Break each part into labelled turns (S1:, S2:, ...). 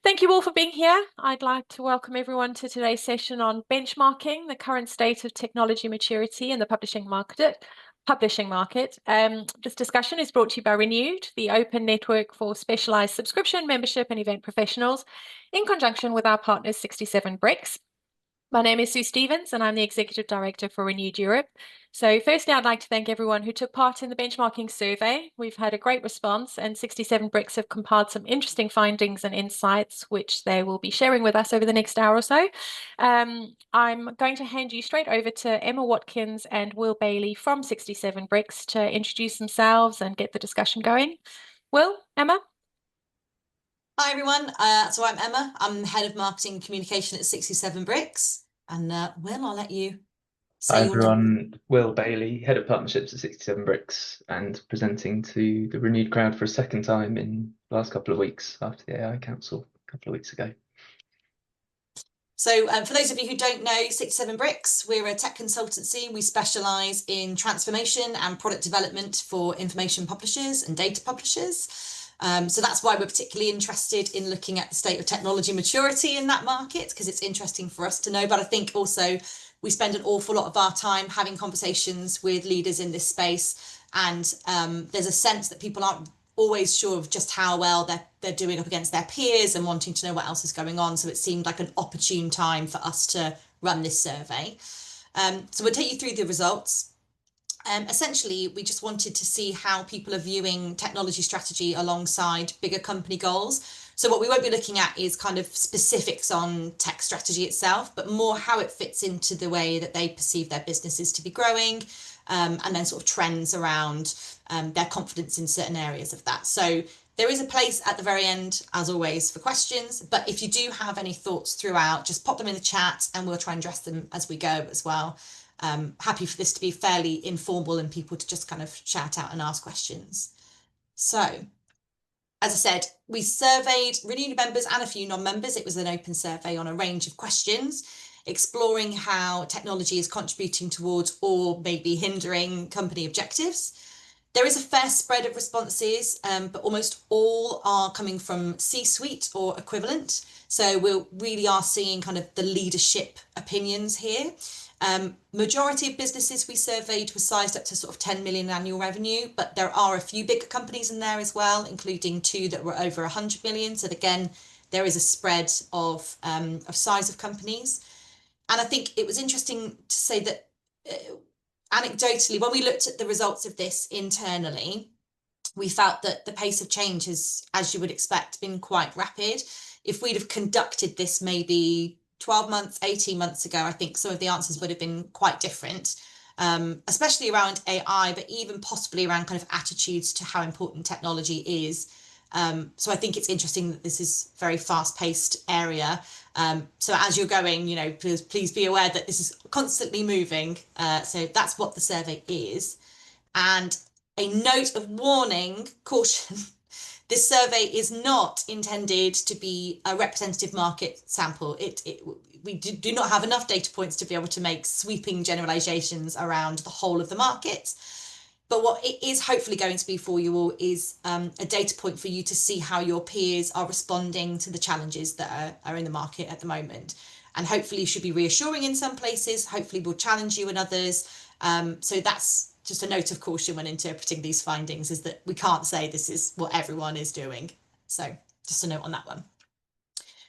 S1: Thank you all for being here. I'd like to welcome everyone to today's session on benchmarking the current state of technology maturity in the publishing market. This discussion is brought to you by Renewed, the open network for specialized subscription, membership, and event professionals, in conjunction with our partners 67 Bricks. My name is Sue Stevens, and I'm the Executive Director for Renewed Europe. So firstly, I'd like to thank everyone who took part in the benchmarking survey. We've had a great response, and 67 Bricks have compiled some interesting findings and insights, which they will be sharing with us over the next hour or so. I'm going to hand you straight over to Emma Watkins and Will Bailey from 67 Bricks to introduce themselves and get the discussion going. Will, Emma?
S2: Hi everyone, so I'm Emma. I'm Head of Marketing and Communication at 67 Bricks. And Will, I'll let you say
S3: Hi
S2: your name.
S3: everyone, Will Bailey, Head of Partnerships at 67 Bricks, and presenting to the Renewed crowd for a second time in the last couple of weeks after the AI Council a couple of weeks ago.
S2: So for those of you who don't know 67 Bricks, we're a tech consultancy. We specialise in transformation and product development for information publishers and data publishers. So that's why we're particularly interested in looking at the state of technology maturity in that market, because it's interesting for us to know. But I think also we spend an awful lot of our time having conversations with leaders in this space. And there's a sense that people aren't always sure of just how well they're doing up against their peers and wanting to know what else is going on. So it seemed like an opportune time for us to run this survey. So we'll take you through the results. Essentially, we just wanted to see how people are viewing technology strategy alongside bigger company goals. So what we won't be looking at is kind of specifics on tech strategy itself, but more how it fits into the way that they perceive their businesses to be growing, and then sort of trends around their confidence in certain areas of that. So there is a place at the very end, as always, for questions. But if you do have any thoughts throughout, just pop them in the chat and we'll try and address them as we go as well. Happy for this to be fairly informal and people to just kind of shout out and ask questions. So, as I said, we surveyed Renewed members and a few non-members. It was an open survey on a range of questions, exploring how technology is contributing towards or maybe hindering company objectives. There is a fair spread of responses, but almost all are coming from C-suite or equivalent. So we really are seeing kind of the leadership opinions here. Majority of businesses we surveyed were sized up to sort of 10 million annual revenue, but there are a few bigger companies in there as well, including 2 that were over 100 million. So again, there is a spread of size of companies. And I think it was interesting to say that anecdotally, when we looked at the results of this internally, we felt that the pace of change has, as you would expect, been quite rapid. If we'd have conducted this maybe 12 months, 18 months ago, I think some of the answers would have been quite different, especially around AI, but even possibly around kind of attitudes to how important technology is. So I think it's interesting that this is a very fast-paced area. So as you're going, you know, please be aware that this is constantly moving. So that's what the survey is. And a note of warning, caution, this survey is not intended to be a representative market sample. We do not have enough data points to be able to make sweeping generalizations around the whole of the market. But what it is hopefully going to be for you all is a data point for you to see how your peers are responding to the challenges that are in the market at the moment. And hopefully you should be reassuring in some places, hopefully will challenge you in others. So that's just a note of caution when interpreting these findings, is that we can't say this is what everyone is doing. So just a note on that one.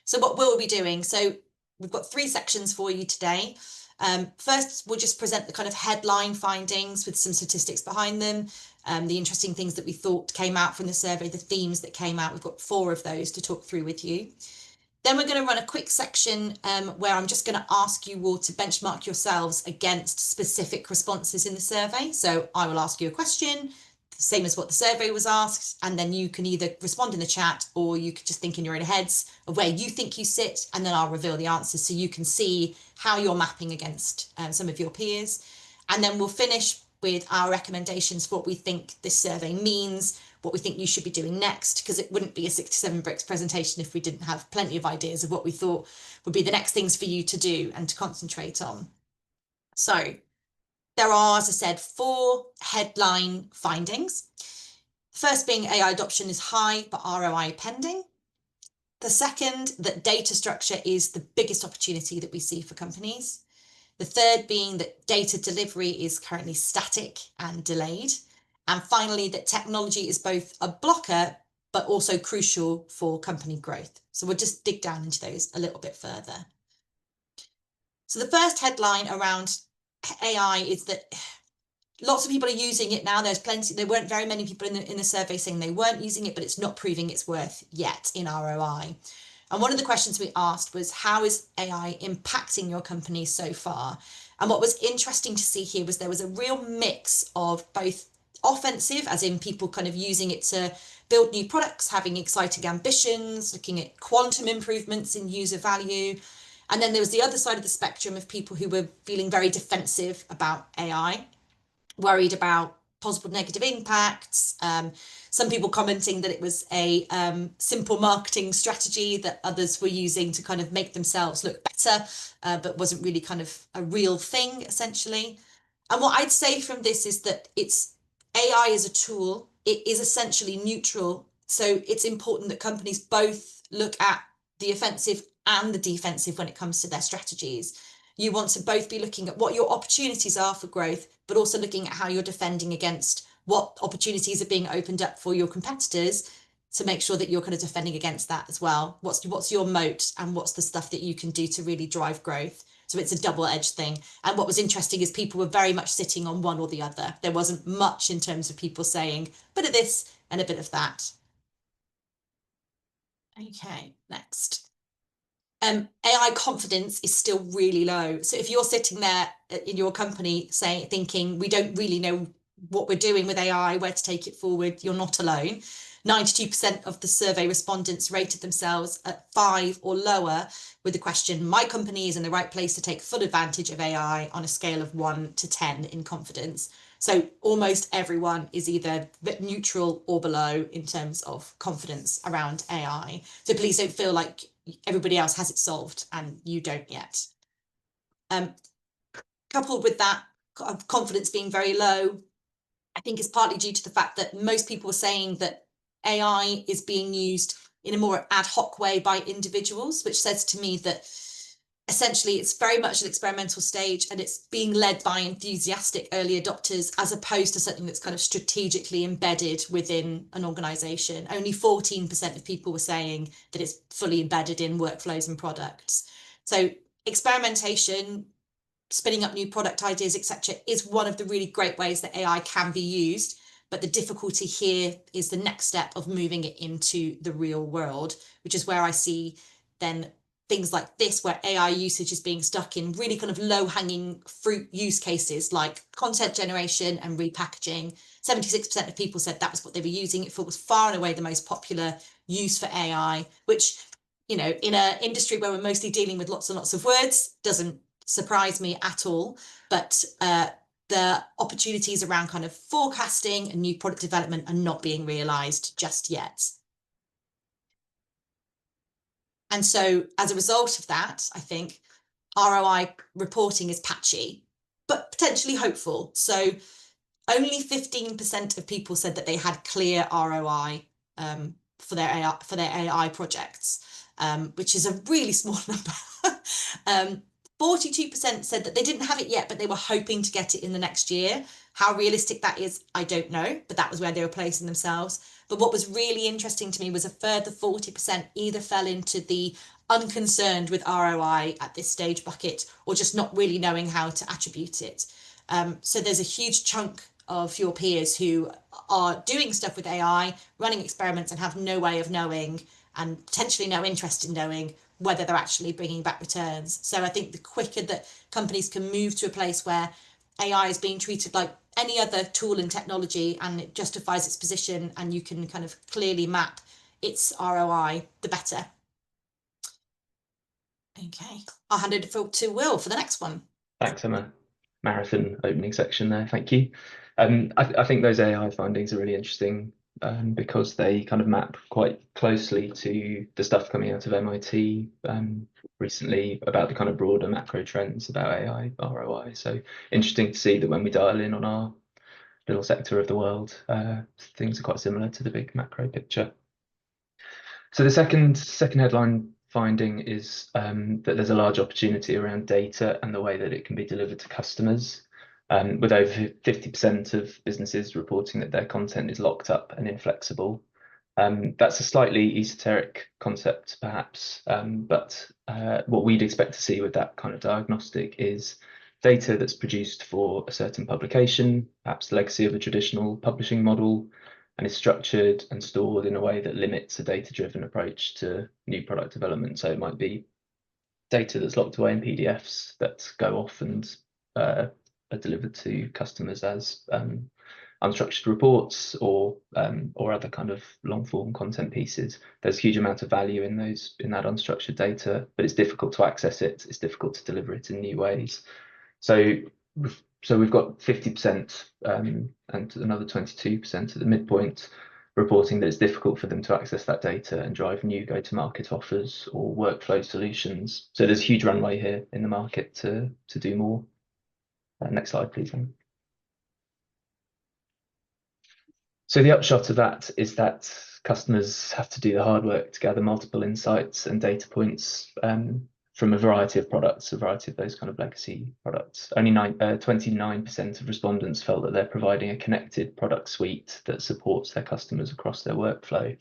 S2: So what we'll be doing, so we've got 3 sections for you today. First, we'll just present the kind of headline findings with some statistics behind them, the interesting things that we thought came out from the survey, the themes that came out. We've got 4 of those to talk through with you. Then we're going to run a quick section where I'm just going to ask you all to benchmark yourselves against specific responses in the survey. So I will ask you a question, same as what the survey was asked, and then you can either respond in the chat or you could just think in your own heads of where you think you sit, and then I'll reveal the answers so you can see how you're mapping against some of your peers. And then we'll finish with our recommendations for what we think this survey means, what we think you should be doing next, because it wouldn't be a 67 Bricks presentation if we didn't have plenty of ideas of what we thought would be the next things for you to do and to concentrate on. So there are, as I said, 4 headline findings. First being AI adoption is high, but ROI pending. The second, that data structure is the biggest opportunity that we see for companies. The third being that data delivery is currently static and delayed. And finally, that technology is both a blocker, but also crucial for company growth. So we'll just dig down into those a little bit further. So the first headline around AI is that lots of people are using it now. There's plenty, there weren't very many people in the survey saying they weren't using it, but it's not proving its worth yet in ROI. And one of the questions we asked was, how is AI impacting your company so far? And what was interesting to see here was there was a real mix of both offensive, as in people kind of using it to build new products, having exciting ambitions, looking at quantum improvements in user value. And then there was the other side of the spectrum of people who were feeling very defensive about AI, worried about possible negative impacts. Some people commenting that it was a simple marketing strategy that others were using to kind of make themselves look better, but wasn't really kind of a real thing, essentially. And what I'd say from this is that it's AI is a tool. It is essentially neutral. So it's important that companies both look at the offensive and the defensive when it comes to their strategies. You want to both be looking at what your opportunities are for growth, but also looking at how you're defending against what opportunities are being opened up for your competitors to make sure that you're kind of defending against that as well. What's your moat and what's the stuff that you can do to really drive growth? So it's a double-edged thing. And what was interesting is people were very much sitting on one or the other. There wasn't much in terms of people saying a bit of this and a bit of that. Okay, next. AI confidence is still really low. So if you're sitting there in your company thinking, we don't really know what we're doing with AI, where to take it forward, you're not alone. 92% of the survey respondents rated themselves at 5 or lower with the question, my company is in the right place to take full advantage of AI on a scale of 1 to 10 in confidence. So almost everyone is either neutral or below in terms of confidence around AI. So please don't feel like everybody else has it solved and you don't yet. Coupled with that, confidence being very low, I think is partly due to the fact that most people are saying that AI is being used in a more ad hoc way by individuals, which says to me that essentially it's very much an experimental stage and it's being led by enthusiastic early adopters as opposed to something that's kind of strategically embedded within an organization. Only 14% of people were saying that it's fully embedded in workflows and products. So experimentation, spinning up new product ideas, etc., is one of the really great ways that AI can be used. But the difficulty here is the next step of moving it into the real world, which is where I see then things like this, where AI usage is being stuck in really kind of low-hanging fruit use cases like content generation and repackaging. 76% of people said that was what they were using it for, was far and away the most popular use for AI, which, you know, in an industry where we're mostly dealing with lots and lots of words, doesn't surprise me at all. But the opportunities around kind of forecasting and new product development are not being realized just yet. And so as a result of that, I think ROI reporting is patchy, but potentially hopeful. So only 15% of people said that they had clear ROI for their AI projects, which is a really small number. 42% said that they didn't have it yet, but they were hoping to get it in the next year. How realistic that is, I don't know, but that was where they were placing themselves. But what was really interesting to me was a further 40% either fell into the unconcerned with ROI at this stage bucket or just not really knowing how to attribute it. So there's a huge chunk of your peers who are doing stuff with AI, running experiments and have no way of knowing and potentially no interest in knowing whether they're actually bringing back returns. So I think the quicker that companies can move to a place where AI is being treated like any other tool and technology and it justifies its position and you can kind of clearly map its ROI, the better. Okay, I'll hand it to Will for the next one.
S3: Thanks, Emma. Marathon opening section there, thank you. I think those AI findings are really interesting because they kind of map quite closely to the stuff coming out of MIT recently about the kind of broader macro trends about AI ROI. So interesting to see that when we dial in on our little sector of the world, things are quite similar to the big macro picture. So the second headline finding is that there's a large opportunity around data and the way that it can be delivered to customers. With over 50% of businesses reporting that their content is locked up and inflexible. That's a slightly esoteric concept, perhaps, but what we'd expect to see with that kind of diagnostic is data that's produced for a certain publication, perhaps the legacy of a traditional publishing model, and is structured and stored in a way that limits a data-driven approach to new product development. So it might be data that's locked away in PDFs that go off and are delivered to customers as unstructured reports or other kind of long form content pieces. There's a huge amount of value in that unstructured data, but it's difficult to access it. It's difficult to deliver it in new ways. So we've got 50% and another 22% at the midpoint reporting that it's difficult for them to access that data and drive new go-to-market offers or workflow solutions. So there's a huge runway here in the market to do more. Next slide, please. So the upshot of that is that customers have to do the hard work to gather multiple insights and data points from a variety of products, a variety of those kind of legacy products. Only 29% of respondents felt that they're providing a connected product suite that supports their customers across their workflow.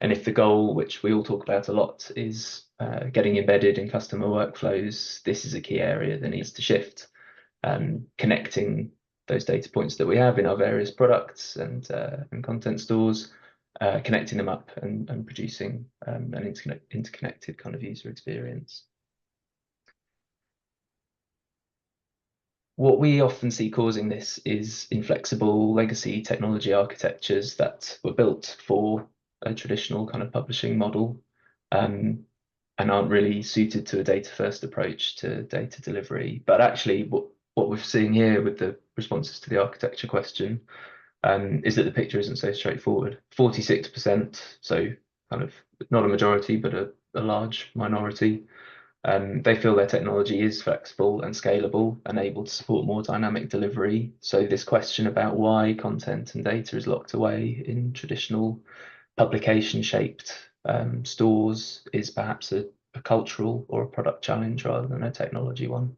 S3: And if the goal, which we all talk about a lot, is getting embedded in customer workflows, this is a key area that needs to shift. Connecting those data points that we have in our various products and content stores, connecting them up and producing an interconnected kind of user experience. What we often see causing this is inflexible legacy technology architectures that were built for a traditional kind of publishing model and aren't really suited to a data-first approach to data delivery. But actually, what we're seeing here with the responses to the architecture question is that the picture isn't so straightforward. 46%, so kind of not a majority, but a large minority, they feel their technology is flexible and scalable and able to support more dynamic delivery. So this question about why content and data is locked away in traditional publication-shaped stores is perhaps a cultural or a product challenge rather than a technology one.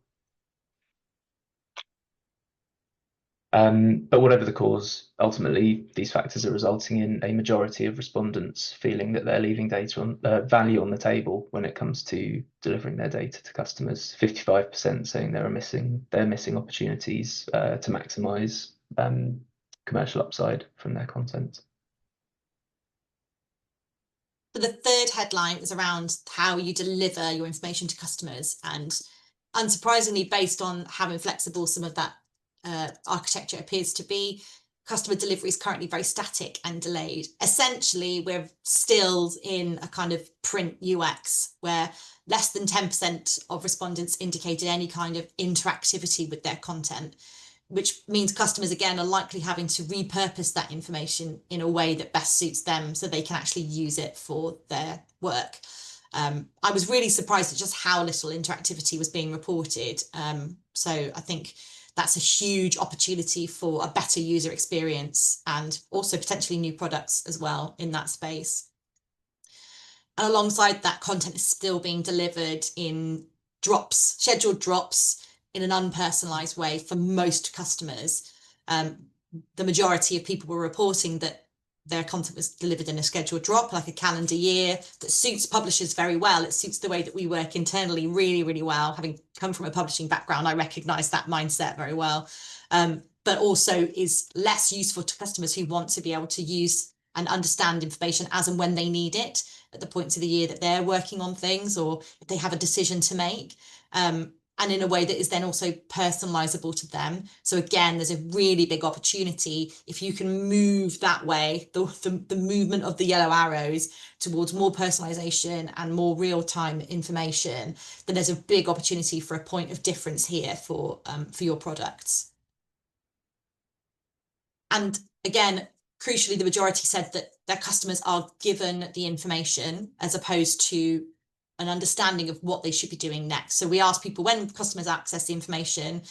S3: But whatever the cause, ultimately, these factors are resulting in a majority of respondents feeling that they're leaving value on the table when it comes to delivering their data to customers. 55% saying they're missing opportunities to maximise commercial upside from their content.
S2: So the third headline is around how you deliver your information to customers, and unsurprisingly, based on how inflexible some of that architecture appears to be, customer delivery is currently very static and delayed. Essentially, we're still in a kind of print UX where less than 10% of respondents indicated any kind of interactivity with their content, which means customers, again, are likely having to repurpose that information in a way that best suits them so they can actually use it for their work. I was really surprised at just how little interactivity was being reported. So I think that's a huge opportunity for a better user experience and also potentially new products as well in that space. And alongside that, content is still being delivered in drops, scheduled drops, in an unpersonalized way for most customers. The majority of people were reporting that their content was delivered in a scheduled drop, like a calendar year, that suits publishers very well. It suits the way that we work internally really, really well. Having come from a publishing background, I recognise that mindset very well, but also is less useful to customers who want to be able to use and understand information as and when they need it at the points of the year that they're working on things, or if they have a decision to make. And in a way that is then also personalizable to them. So again, there's a really big opportunity if you can move that way, the movement of the yellow arrows towards more personalization and more real-time information, then there's a big opportunity for a point of difference here for your products. And again, crucially, the majority said that their customers are given the information as opposed to an understanding of what they should be doing next. So we ask people, when customers access the information,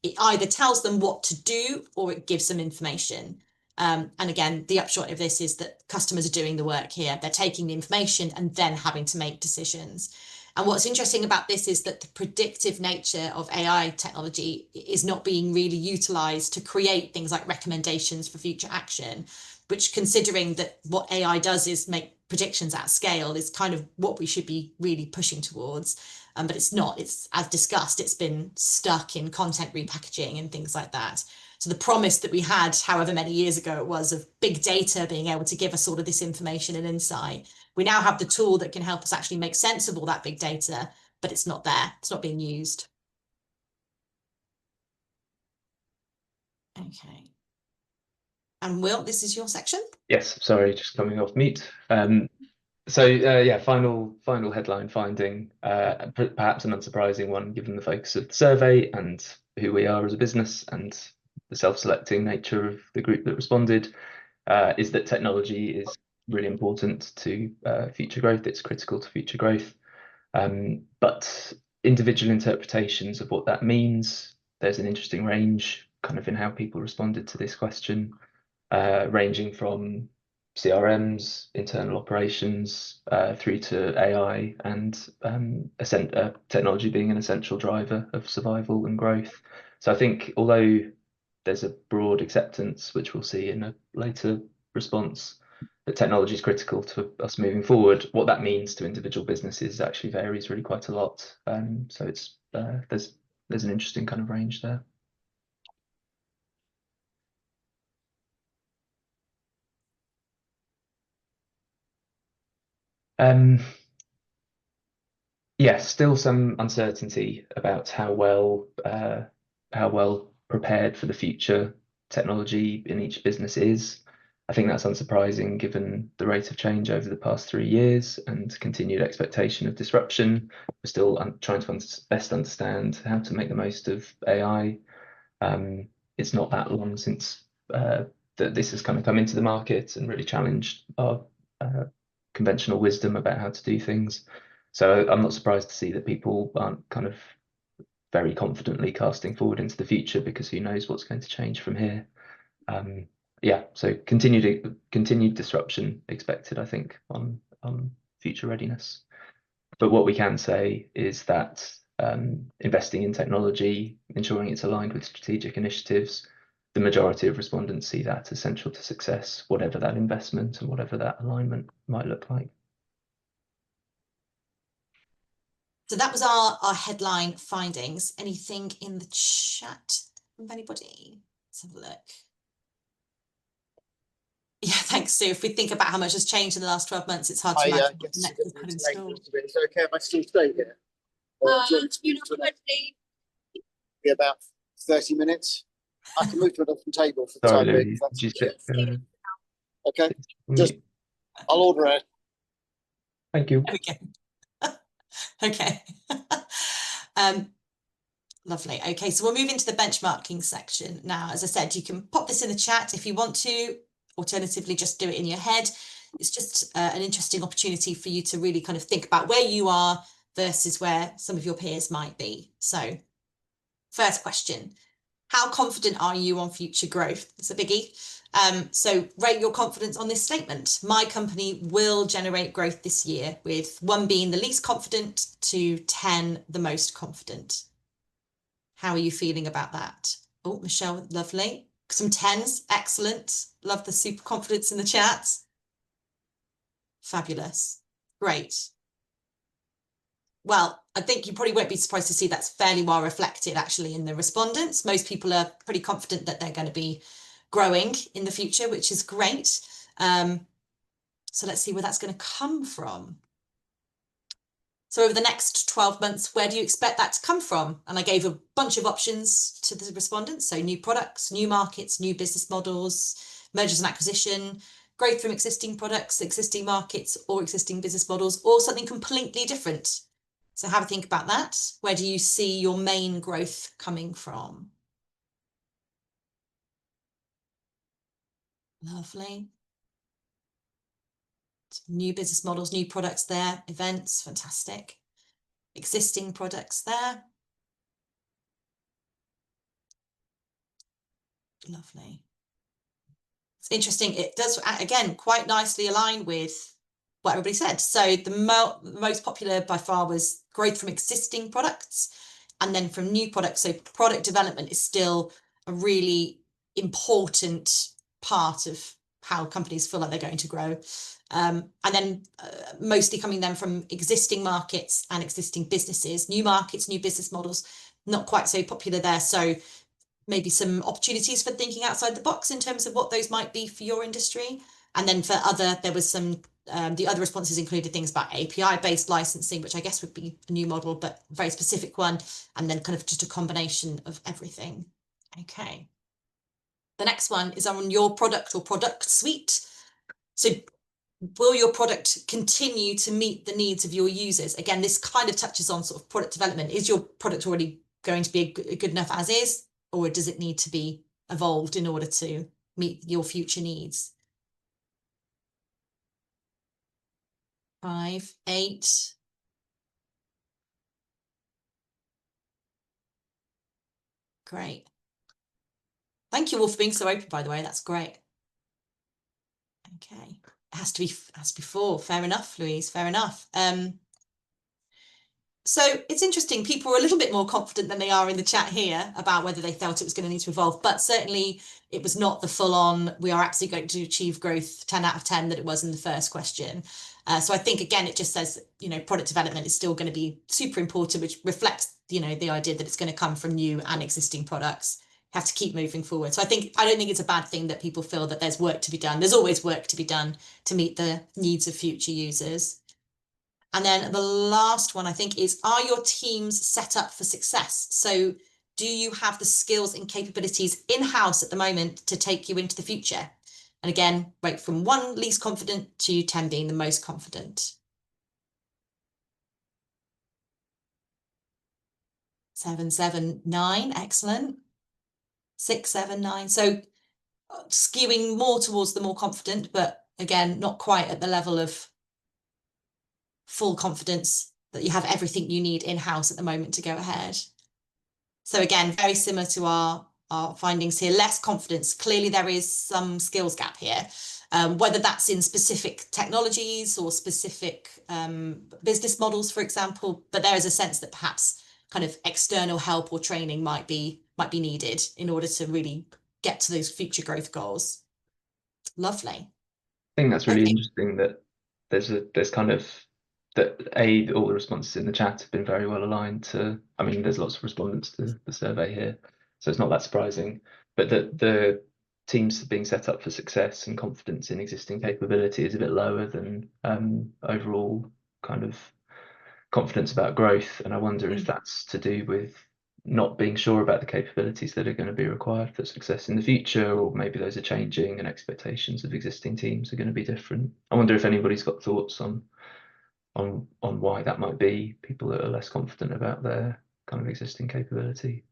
S2: it either tells them what to do or it gives them information. And again, the upshot of this is that customers are doing the work here. They're taking the information and then having to make decisions. And what's interesting about this is that the predictive nature of AI technology is not being really utilized to create things like recommendations for future action, which, considering that what AI does is make predictions at scale, is kind of what we should be really pushing towards. But it's not. It's, as discussed, it's been stuck in content repackaging and things like that. So the promise that we had, however many years ago it was, of big data being able to give us all of this information and insight, we now have the tool that can help us actually make sense of all that big data, but it's not there. It's not being used. Okay. And Will, this is your section.
S3: Yes, sorry, just coming off mute. Yeah, final headline finding, perhaps an unsurprising one given the focus of the survey and who we are as a business and the self-selecting nature of the group that responded, is that technology is really important to future growth. It's critical to future growth. But individual interpretations of what that means, there's an interesting range kind of in how people responded to this question, ranging from CRMs, internal operations, through to AI and technology being an essential driver of survival and growth. So I think although there's a broad acceptance, which we'll see in a later response, that technology is critical to us moving forward, what that means to individual businesses actually varies really quite a lot. So it's there's an interesting kind of range there. Yes, still some uncertainty about how well prepared for the future technology in each business is. I think that's unsurprising given the rate of change over the past 3 years and continued expectation of disruption. We're still trying to best understand how to make the most of AI. It's not that long since that this has kind of come into the market and really challenged our conventional wisdom about how to do things. So I'm not surprised to see that people aren't kind of very confidently casting forward into the future, because who knows what's going to change from here. Yeah, so continued disruption expected, I think, on future readiness. But what we can say is that investing in technology, ensuring it's aligned with strategic initiatives, the majority of respondents see that as central to success, whatever that investment and whatever that alignment might look like.
S2: So that was our headline findings. Anything in the chat from anybody? Let's have a look. Yeah, thanks, Sue. If we think about how much has changed in the last 12 months, it's hard to imagine what the next is put in store.
S4: Is it okay if I still stay here? Be about 30 minutes. I can move to a different table for the time being. Okay, just I'll order it.
S3: Thank you.
S2: Okay. Okay. Lovely. Okay, so we'll move into the benchmarking section now. As I said, you can pop this in the chat if you want to. Alternatively, just do it in your head. It's just an interesting opportunity for you to really kind of think about where you are versus where some of your peers might be. So first question, how confident are you on future growth? It's a biggie. So rate your confidence on this statement. My company will generate growth this year, with 1 being the least confident to 10 the most confident. How are you feeling about that? Oh, Michelle, lovely. Some 10s, excellent. Love the super confidence in the chat. Fabulous. Great. Well, I think you probably won't be surprised to see that's fairly well reflected actually in the respondents. Most people are pretty confident that they're going to be growing in the future, which is great. So let's see where that's going to come from. So over the next 12 months, where do you expect that to come from? And I gave a bunch of options to the respondents. So new products, new markets, new business models, mergers and acquisition, growth from existing products, existing markets, or existing business models, or something completely different. So have a think about that. Where do you see your main growth coming from? Lovely. New business models, new products there, events, fantastic. Existing products there. Lovely. It's interesting. It does, again, quite nicely align with what everybody said. So the most popular by far was growth from existing products and then from new products. So product development is still a really important part of how companies feel like they're going to grow. And then mostly coming then from existing markets and existing businesses, new markets, new business models, not quite so popular there. So maybe some opportunities for thinking outside the box in terms of what those might be for your industry. And then for there was some, the other responses included things about API-based licensing, which I guess would be a new model, but a very specific one. And then kind of just a combination of everything. Okay. The next one is on your product or product suite. So will your product continue to meet the needs of your users? Again, this kind of touches on sort of product development. Is your product already going to be good enough as is? Or does it need to be evolved in order to meet your future needs? 5, 8. Great. Thank you all for being so open, by the way. That's great. Okay. It has to be 4. Fair enough, Louise. Fair enough. So it's interesting. People were a little bit more confident than they are in the chat here about whether they felt it was going to need to evolve, but certainly it was not the full on, we are absolutely going to achieve growth 10 out of 10 that it was in the first question. So I think, again, it just says, you know, product development is still going to be super important, which reflects, you know, the idea that it's going to come from new and existing products. You have to keep moving forward. So I don't think it's a bad thing that people feel that there's work to be done. There's always work to be done to meet the needs of future users. And then the last one, I think, is, are your teams set up for success? So do you have the skills and capabilities in-house at the moment to take you into the future? And again, rate from 1 least confident to 10 being the most confident. 7, 7, 9, excellent. 6, 7, 9. So skewing more towards the more confident, but again, not quite at the level of full confidence that you have everything you need in-house at the moment to go ahead. So again, very similar to our findings here, less confidence. Clearly there is some skills gap here, whether that's in specific technologies or specific business models, for example, but there is a sense that perhaps kind of external help or training might be needed in order to really get to those future growth goals. Lovely.
S3: I think that's really interesting that there's kind of that all the responses in the chat have been very well aligned to, I mean, there's lots of respondents to the survey here, so it's not that surprising, but that the teams being set up for success and confidence in existing capability is a bit lower than overall kind of confidence about growth. And I wonder if that's to do with not being sure about the capabilities that are going to be required for success in the future, or maybe those are changing and expectations of existing teams are going to be different. I wonder if anybody's got thoughts on why that might be, people that are less confident about their kind of existing capability.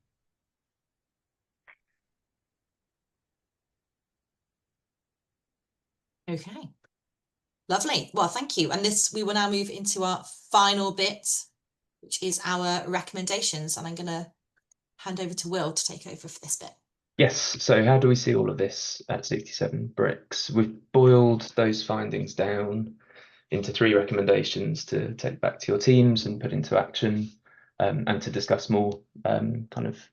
S2: Okay, lovely. Well, thank you. And we will now move into our final bit, which is our recommendations. And I'm going to hand over to Will to take over for this bit.
S3: Yes, so how do we see all of this at 67 Bricks? We've boiled those findings down into 3 recommendations to take back to your teams and put into action, and to discuss more kind of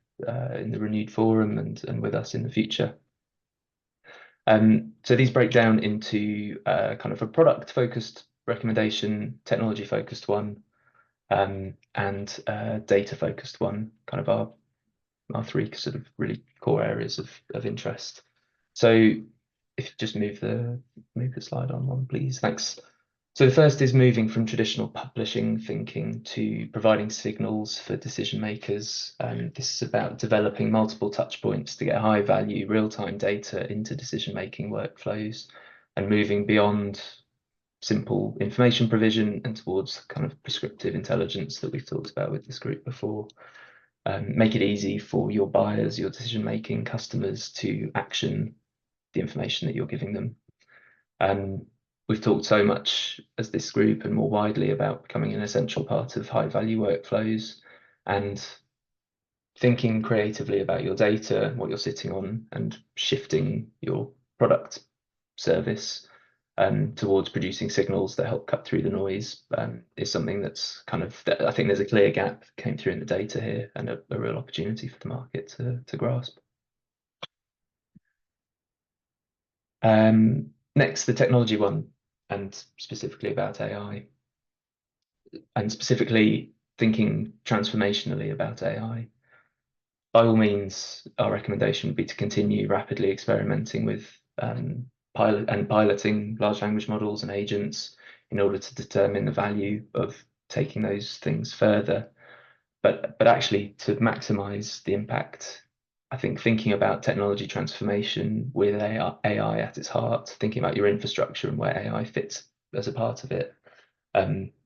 S3: in the renewed forum and with us in the future. So these break down into kind of a product-focused recommendation, technology-focused one, and data-focused one, kind of our 3 sort of really core areas of interest. So if you just move the slide on one, please. Thanks. So the first is moving from traditional publishing thinking to providing signals for decision makers. This is about developing multiple touch points to get high value real-time data into decision-making workflows and moving beyond simple information provision and towards kind of prescriptive intelligence that we've talked about with this group before. Make it easy for your buyers, your decision-making customers to action the information that you're giving them. We've talked so much as this group and more widely about becoming an essential part of high-value workflows and thinking creatively about your data, what you're sitting on, and shifting your product service towards producing signals that help cut through the noise is something that's kind of, I think there's a clear gap that came through in the data here, and a real opportunity for the market to grasp. Next, the technology one, and specifically about AI, and specifically thinking transformationally about AI. By all means, our recommendation would be to continue rapidly experimenting with piloting large language models and agents in order to determine the value of taking those things further. But actually, to maximize the impact, I think thinking about technology transformation with AI at its heart, thinking about your infrastructure and where AI fits as a part of it,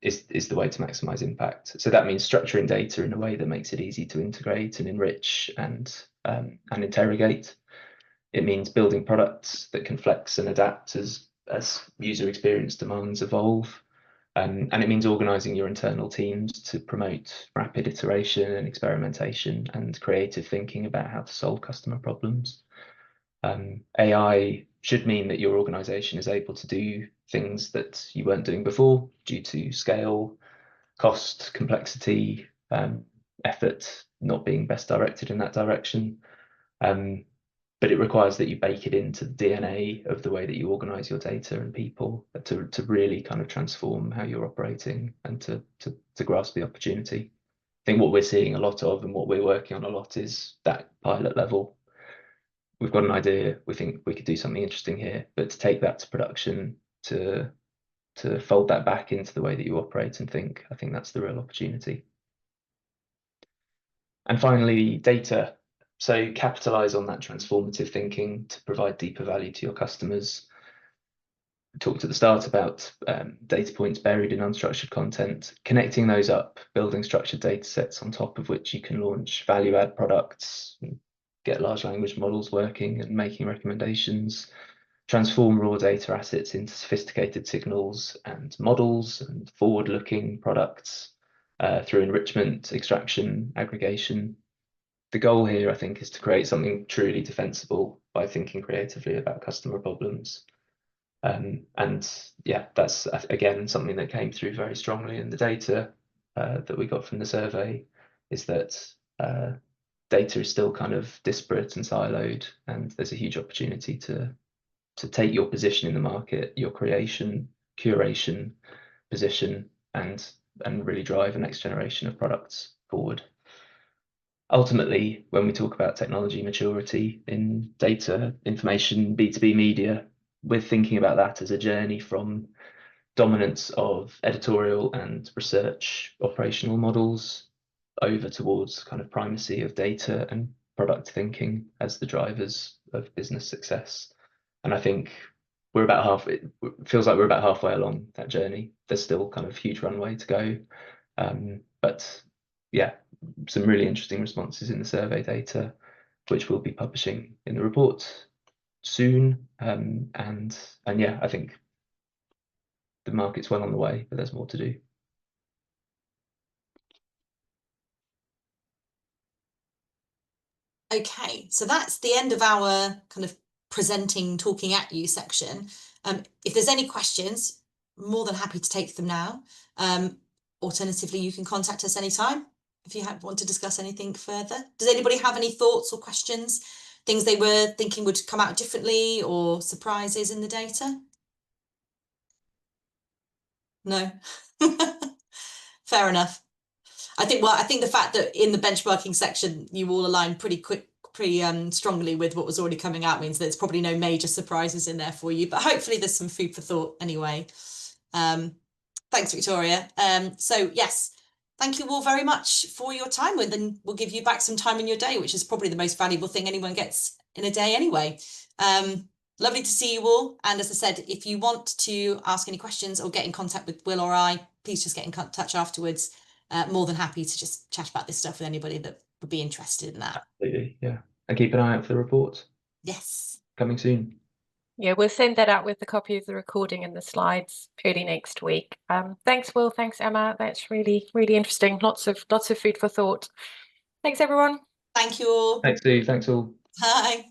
S3: is the way to maximize impact. So that means structuring data in a way that makes it easy to integrate and enrich and interrogate. It means building products that can flex and adapt as user experience demands evolve. And it means organizing your internal teams to promote rapid iteration and experimentation and creative thinking about how to solve customer problems. AI should mean that your organization is able to do things that you weren't doing before due to scale, cost, complexity, effort not being best directed in that direction. But it requires that you bake it into the DNA of the way that you organize your data and people to really kind of transform how you're operating and to grasp the opportunity. I think what we're seeing a lot of and what we're working on a lot is that pilot level. We've got an idea, we think we could do something interesting here, but to take that to production, to fold that back into the way that you operate and think, I think that's the real opportunity. And finally, data. So capitalize on that transformative thinking to provide deeper value to your customers. We talked at the start about data points buried in unstructured content, connecting those up, building structured data sets on top of which you can launch value add products, get large language models working and making recommendations, transform raw data assets into sophisticated signals and models and forward-looking products through enrichment, extraction, aggregation. The goal here, I think, is to create something truly defensible by thinking creatively about customer problems. And yeah, that's, again, something that came through very strongly in the data that we got from the survey, is that data is still kind of disparate and siloed, and there's a huge opportunity to take your position in the market, your creation, curation position, and really drive the next generation of products forward. Ultimately, when we talk about technology maturity in data, information, B2B media, we're thinking about that as a journey from dominance of editorial and research operational models over towards kind of primacy of data and product thinking as the drivers of business success. And I think we're about it feels like we're about halfway along that journey. There's still kind of huge runway to go. But yeah, some really interesting responses in the survey data, which we'll be publishing in the report soon. And yeah, I think the market's well on the way, but there's more to do.
S2: Okay, so that's the end of our kind of presenting, talking at you section. If there's any questions, more than happy to take them now. Alternatively, you can contact us anytime if you want to discuss anything further. Does anybody have any thoughts or questions, things they were thinking would come out differently or surprises in the data? No. Fair enough. I think the fact that in the benchmarking section you all aligned pretty strongly with what was already coming out means that there's probably no major surprises in there for you, but hopefully there's some food for thought anyway. Thanks, Victoria. So yes, thank you all very much for your time, and then we'll give you back some time in your day, which is probably the most valuable thing anyone gets in a day anyway. Lovely to see you all. And as I said, if you want to ask any questions or get in contact with Will or I, please just get in touch afterwards. More than happy to just chat about this stuff with anybody that would be interested in that.
S3: Absolutely, yeah. And keep an eye out for the report.
S2: Yes.
S3: Coming soon.
S1: Yeah, we'll send that out with a copy of the recording and the slides early next week. Thanks, Will. Thanks, Emma. That's really, really interesting. Lots of food for thought. Thanks, everyone.
S2: Thank you all.
S3: Thanks, Steve. Thanks all.
S2: Bye.